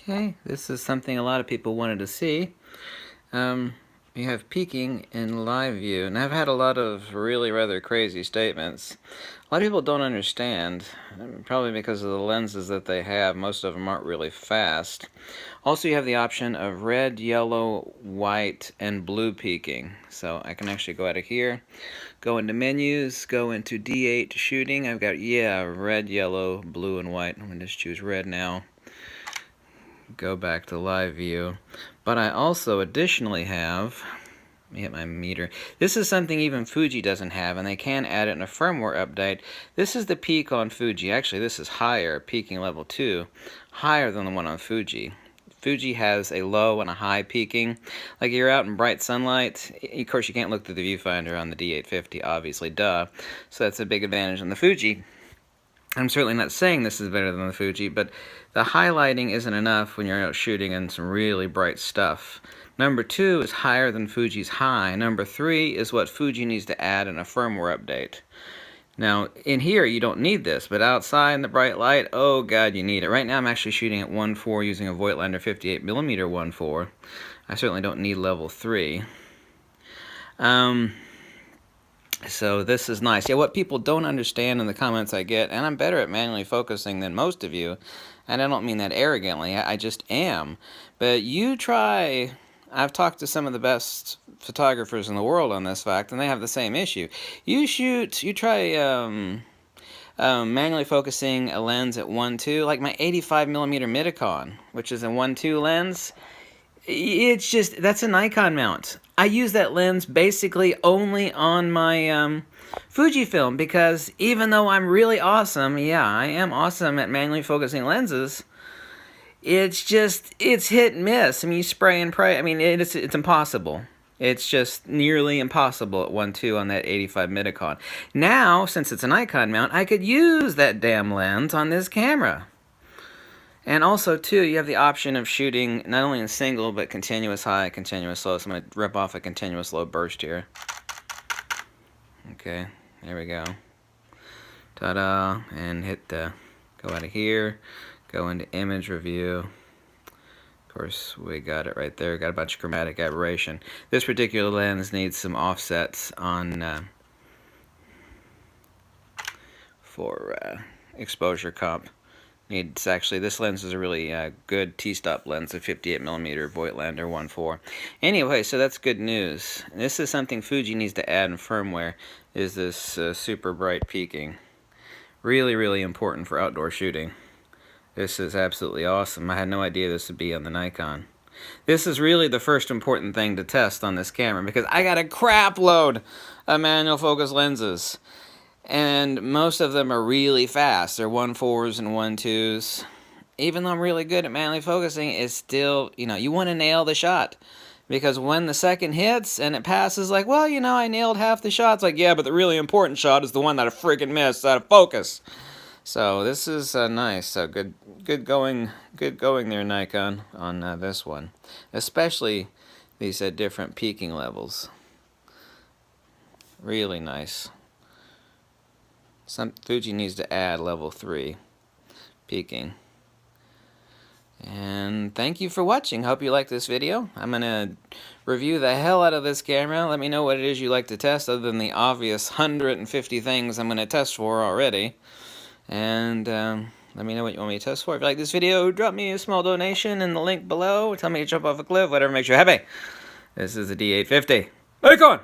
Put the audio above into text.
Okay, this is something a lot of people wanted to see. You have peaking in live view, and I've had a lot of really rather crazy statements. A lot of people don't understand, probably because of the lenses that they have. Most of them aren't really fast. Also, you have the option of red, yellow, white, and blue peaking. So I can actually go out of here, go into menus, go into D8 shooting. I've got, red, yellow, blue, and white. I'm going to just choose red now. Go back to live view. But I also additionally have, let me hit my meter. This is something even Fuji doesn't have, and they can add it in a firmware update. This is the peak on Fuji. Actually, this is higher, peaking level 2, higher than the one on Fuji. Fuji has a low and a high peaking. Like you're out in bright sunlight, of course you can't look through the viewfinder on the D850, obviously, duh. So that's a big advantage on the Fuji. I'm certainly not saying this is better than the Fuji, but the highlighting isn't enough when you're out shooting in some really bright stuff. Number 2 is higher than Fuji's high. Number 3 is what Fuji needs to add in a firmware update. Now, in here, you don't need this, but outside in the bright light, oh god, you need it. Right now, I'm actually shooting at 1.4 using a Voigtlander 58mm 1.4. I certainly don't need level 3. So this is nice. Yeah, what people don't understand in the comments I get, and I'm better at manually focusing than most of you, and I don't mean that arrogantly, I just am. But you try, I've talked to some of the best photographers in the world on this fact, and they have the same issue. You try manually focusing a lens at 1.2, like my 85mm Midicon, which is a 1.2 lens. It's just, that's a Nikon mount. I use that lens basically only on my Fujifilm because even though I'm really awesome, yeah, I am awesome at manually focusing lenses, it's hit and miss. I mean, you spray and pray. I mean, it's impossible. It's just nearly impossible at 1.2 on that 85 Midicon. Now, since it's a Nikon mount, I could use that damn lens on this camera. And also, too, you have the option of shooting not only in single, but continuous high, continuous low. So I'm going to rip off a continuous low burst here. Okay, there we go. Ta-da, and hit the, go out of here, go into image review. Of course, we got it right there. Got a bunch of chromatic aberration. This particular lens needs some offsets on for exposure comp. It's actually, this lens is a really good T-stop lens, a 58mm Voigtlander 1.4. Anyway, so that's good news. This is something Fuji needs to add in firmware, is this super bright peaking. Really, really important for outdoor shooting. This is absolutely awesome. I had no idea this would be on the Nikon. This is really the first important thing to test on this camera because I got a crap load of manual focus lenses. And most of them are really fast. They're 1.4s and 1.2s. Even though I'm really good at manually focusing, it's still, you want to nail the shot. Because when the second hits and it passes, like, well, I nailed half the shots. Like, yeah, but the really important shot is the one that I freaking missed out of focus. So this is nice. So good going there, Nikon, on this one. Especially these different peaking levels. Really nice. Fuji needs to add level 3 peaking. And thank you for watching. Hope you like this video. I'm going to review the hell out of this camera. Let me know what it is you like to test other than the obvious 150 things I'm going to test for already. And let me know what you want me to test for. If you like this video, drop me a small donation in the link below. Tell me to jump off a cliff, whatever makes you happy. This is the D850. Nikon!